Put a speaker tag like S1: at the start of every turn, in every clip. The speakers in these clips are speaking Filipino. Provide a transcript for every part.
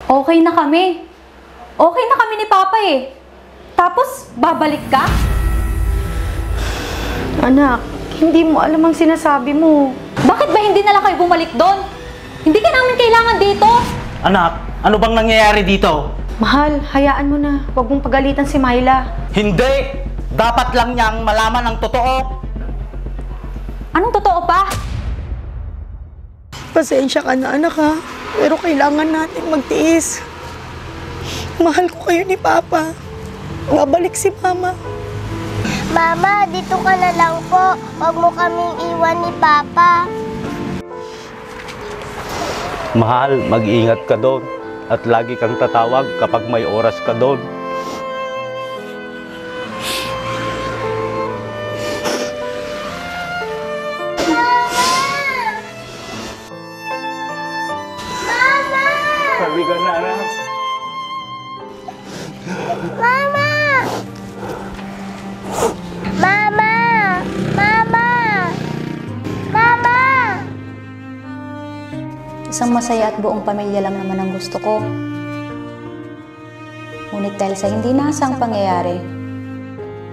S1: Okay na kami. Okay na kami ni Papa eh. Tapos, babalik ka?
S2: Anak, hindi mo alam ang sinasabi mo.
S1: Bakit ba hindi na lang kayo bumalik doon? Hindi ka namin kailangan dito.
S3: Anak, ano bang nangyayari dito?
S2: Mahal, hayaan mo na. Huwag mong pagalitan si Myla.
S3: Hindi! Dapat lang niyang malaman ang totoo.
S1: Anong totoo pa?
S4: Pasensya ka na, anak, ha? Pero kailangan natin magtiis. Mahal ko kayo ni Papa. Babalik si Mama.
S5: Mama, dito ka na lang po. Huwag mo kaming iwan ni Papa.
S3: Mahal, mag-iingat ka doon. At lagi kang tatawag kapag may oras ka doon. Sabi ka na, anak.
S5: Mama! Mama! Mama! Mama!
S1: Isang masaya at buong pamilya lang naman ang gusto ko. Ngunit dahil sa hindi naasang pangyayari,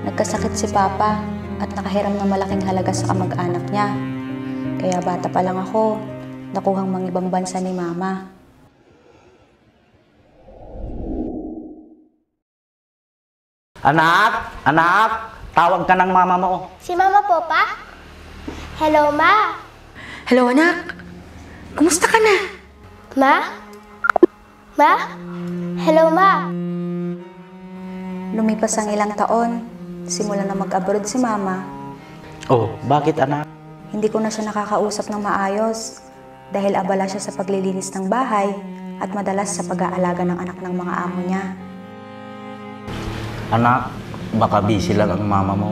S1: nagkasakit si Papa at nakahiram ng malaking halaga sa kamag-anak niya. Kaya bata pa lang ako, nakuhang mangibang bansa ni Mama.
S3: Anak! Anak! Tawag ka ng mama mo.
S5: Si Mama po, Pa? Hello, Ma?
S2: Hello, anak. Kumusta ka na?
S5: Ma? Ma? Hello, Ma?
S1: Lumipas ang ilang taon, simula na mag-abroad si Mama.
S3: Oh, bakit anak?
S1: Hindi ko na siya nakakausap ng maayos dahil abala siya sa paglilinis ng bahay at madalas sa pag-aalaga ng anak ng mga amo niya.
S3: Anak, baka busy lang ang mama mo.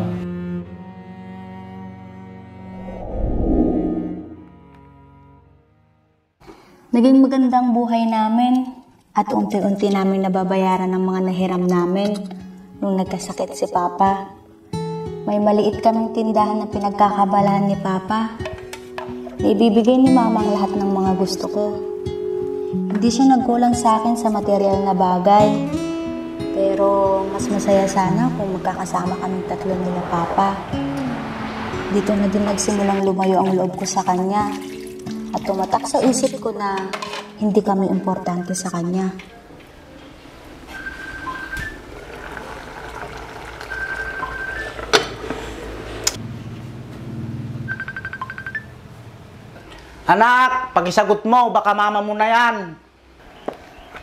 S1: Naging magandang buhay namin at unti-unti namin nababayaran ng mga nahiram namin nung nagkasakit si Papa. May maliit kaming tindahan na pinagkakabalahan ni Papa. Naibibigay ni Mama ang lahat ng mga gusto ko. Hindi siya nagkulang sa akin sa material na bagay. Pero mas masaya sana kung magkakasama kaming tatlo nila Papa. Dito na din nagsimulang lumayo ang loob ko sa kanya. At tumatak sa isip ko na hindi kami importante sa kanya.
S3: Anak, pakisagot mo, baka mama mo na yan.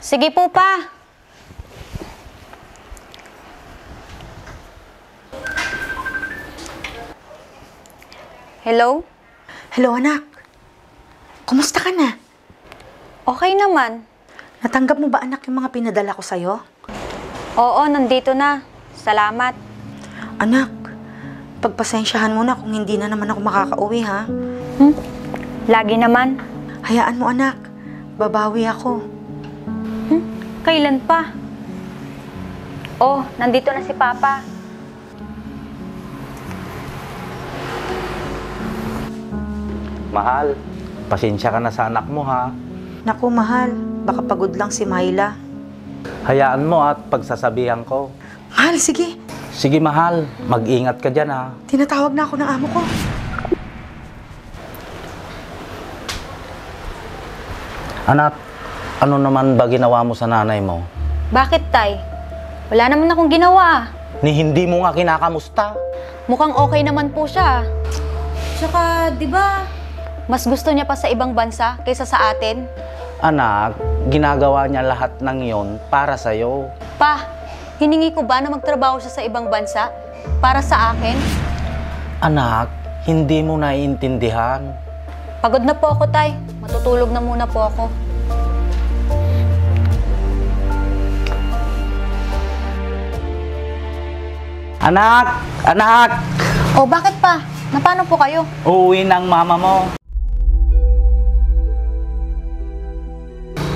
S1: Sige po, Pa. Hello?
S2: Hello, anak. Kumusta ka na?
S1: Okay naman.
S2: Natanggap mo ba, anak, yung mga pinadala ko sa'yo?
S1: Oo, nandito na. Salamat.
S2: Anak, pagpasensyahan mo na kung hindi na naman ako makakauwi, ha?
S1: Lagi naman.
S2: Hayaan mo, anak. Babawi ako.
S1: Kailan pa? Oh, nandito na si Papa.
S3: Mahal, pasensya ka na sa anak mo ha.
S2: Naku, mahal. Baka pagod lang si Myla.
S3: Hayaan mo at pagsasabihan ko.
S2: Mahal, sige.
S3: Sige mahal, mag-ingat ka dyan ha.
S2: Tinatawag na ako ng amo ko.
S3: Anak, ano naman ba ginawa mo sa nanay mo?
S1: Bakit, Tay? Wala naman akong ginawa.
S3: Ni hindi mo nga kinakamusta.
S1: Mukhang okay naman po siya. Tsaka, di ba, mas gusto niya pa sa ibang bansa kaysa sa atin?
S3: Anak, ginagawa niya lahat ng yon para sa'yo.
S1: Pa, hiningi ko ba na magtrabaho siya sa ibang bansa para sa akin?
S3: Anak, hindi mo naiintindihan.
S1: Pagod na po ako, Tay. Matutulog na muna po ako.
S3: Anak! Anak!
S1: Oh, bakit pa? Napano po kayo?
S3: Uuwi ng mama mo.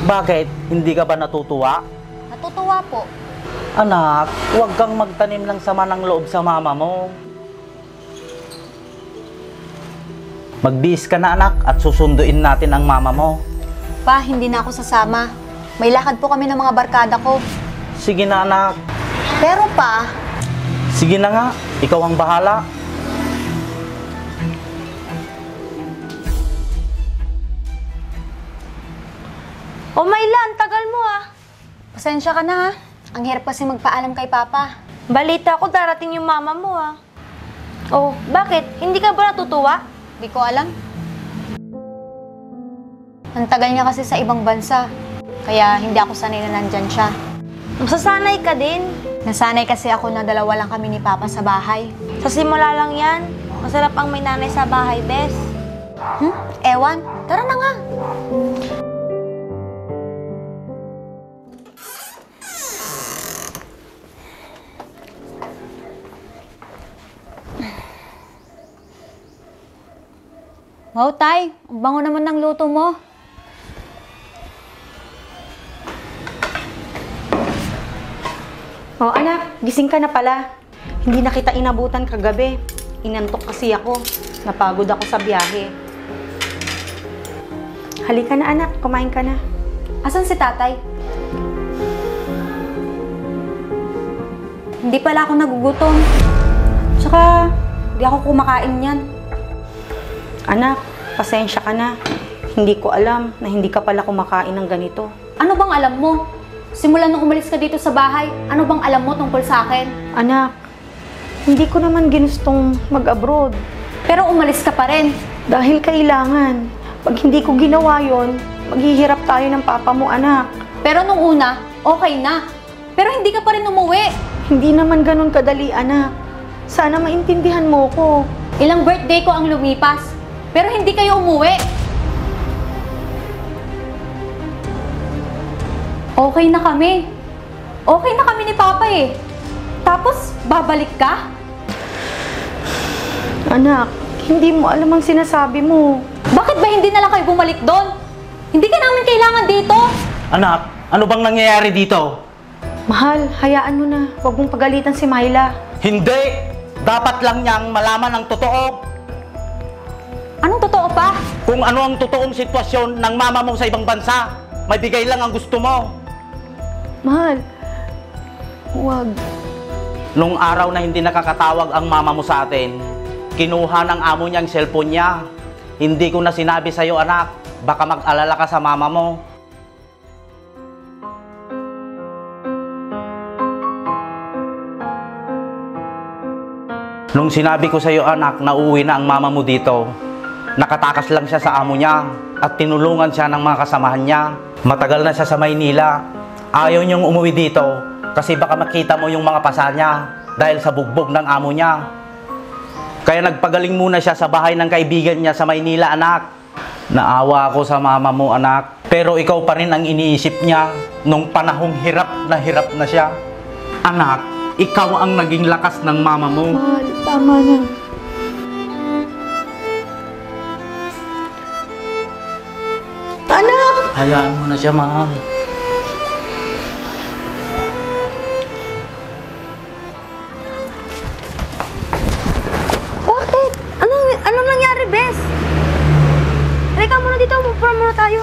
S3: Bakit? Hindi ka ba natutuwa?
S1: Natutuwa po.
S3: Anak, huwag kang magtanim ng sama ng loob sa mama mo. Magbihis ka na anak at susunduin natin ang mama mo.
S1: Pa, hindi na ako sasama. May lakad po kami ng mga barkada ko.
S3: Sige na anak.
S1: Pero pa,
S3: Sige na nga, ikaw ang bahala.
S2: Oh, Myla, ang tagal mo ah.
S1: pasensya ka na ha. Ang hirap kasi magpaalam kay Papa.
S2: Balita ko darating yung mama mo ah. Oh, bakit? Hindi ka ba natutuwa?
S1: Di ko alam. Ang tagal niya kasi sa ibang bansa. Kaya hindi ako sanay na nandyan siya.
S2: Masasanay ka din.
S1: Nasanay kasi ako na dalawa lang kami ni Papa sa bahay.
S2: Sa simula lang yan. Masarap ang may nanay sa bahay, Bes.
S1: Ewan, tara na nga. Wow, Tay. Ang bango naman ng luto mo.
S2: Oh, anak, gising ka na pala. Hindi na kita inabutan kagabi. Inantok kasi ako. Napagod ako sa biyahe. Halika na, anak. Kumain ka na.
S1: Asan si Tatay? Hindi pala ako nagugutom. Tsaka, di ako kumakain yan.
S2: Anak, pasensya ka na. Hindi ko alam na hindi ka pala kumakain ng ganito.
S1: Ano bang alam mo? Simula nung umalis ka dito sa bahay, ano bang alam mo tungkol sa akin?
S2: Anak, hindi ko naman ginustong mag-abroad.
S1: Pero umalis ka pa rin.
S2: Dahil kailangan. Pag hindi ko ginawa yon, maghihirap tayo ng papa mo, anak.
S1: Pero nung una, okay na. Pero hindi ka pa rin umuwi.
S2: Hindi naman ganun kadali, anak. Sana maintindihan mo ko.
S1: Ilang birthday ko ang lumipas. Pero hindi kayo umuwi. Okay na kami. Okay na kami ni Papa eh. Tapos, babalik ka?
S2: Anak, hindi mo alam ang sinasabi mo.
S1: Bakit ba hindi na lang kayo bumalik doon? Hindi ka namin kailangan dito.
S3: Anak, ano bang nangyayari dito?
S2: Mahal, hayaan mo na. Huwag mong pagalitan si Myla.
S3: Hindi! Dapat lang niyang malaman ang totoo.
S1: Anong totoo pa?
S3: Kung ano ang totoong sitwasyon ng mama mo sa ibang bansa. May bigay lang ang gusto mo.
S2: Mahal, huwag.
S3: Nung araw na hindi nakakatawag ang mama mo sa atin, kinuha ng amo niya ang cellphone niya. Hindi ko na sinabi sa'yo, anak. Baka mag-alala ka sa mama mo. Nung sinabi ko sa'yo, anak, na uuwi na ang mama mo dito, nakatakas lang siya sa amo niya at tinulungan siya ng mga kasamahan niya. Matagal na siya sa Maynila. Ayaw niyong umuwi dito kasi baka makita mo yung mga pasa niya dahil sa bugbog ng amo niya. Kaya nagpagaling muna siya sa bahay ng kaibigan niya sa Maynila, anak. Naawa ako sa mama mo, anak. Pero ikaw pa rin ang iniisip niya nung panahong hirap na siya. Anak, ikaw ang naging lakas ng mama mo.
S2: Mahal, tama na. Anak!
S3: Hayaan mo na siya, mahal.
S2: Bakit? Anong nangyari, Bes? Halika muna dito, mupura muna tayo.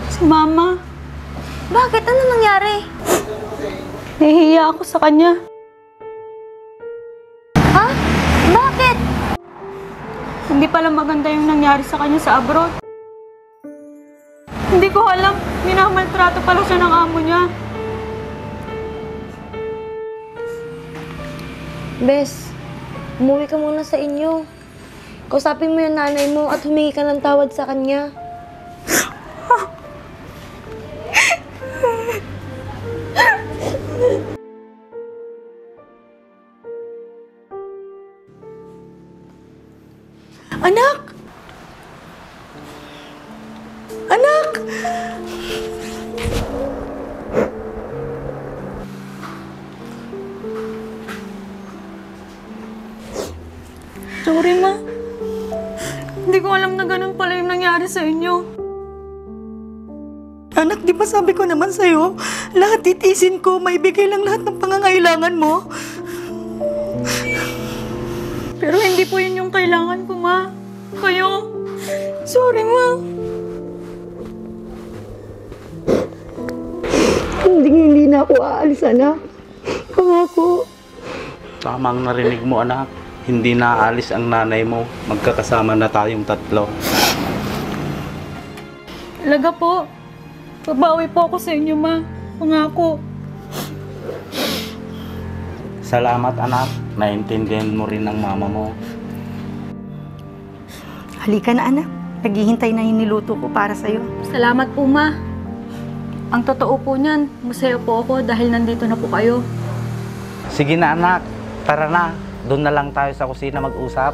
S1: Si Mama.
S2: Bakit? Ano nangyari?
S1: Nahihiya ako sa kanya.
S2: Ha? Bakit?
S1: Hindi pala maganda yung nangyari sa kanya sa abroad. Hindi ko alam. Minamaltrato pala siya ng amo niya.
S6: Bes, umuwi ka muna sa inyo. Kausapin mo yung nanay mo at humingi ka ng tawad sa kanya.
S4: Anak! Anak! Sorry, Ma. Hindi ko alam na ganun pala yung nangyari sa inyo. Anak, di ba sabi ko naman sa'yo, lahat titiisin ko, maibigay lang lahat ng pangangailangan mo. Pero hindi po yun yung kailangan ko, Ma. Kayo. Sorry, Ma. Hindi na ako aalis, anak. Pangako.
S3: Tamang narinig mo, anak. Hindi na aalis ang nanay mo. Magkakasama na tayong tatlo.
S7: Talaga po. Babawi po ako sa inyo, ma. Pangako.
S3: Salamat, anak. Naintindihan mo rin ang mama mo.
S2: Halika na, anak. Naghihintay na yung niluto ko para sa'yo.
S7: Salamat po, ma. Ang totoo po niyan, masaya po ako dahil nandito na po kayo.
S3: Sige na, anak. Tara na. Doon na lang tayo sa kusina mag-usap.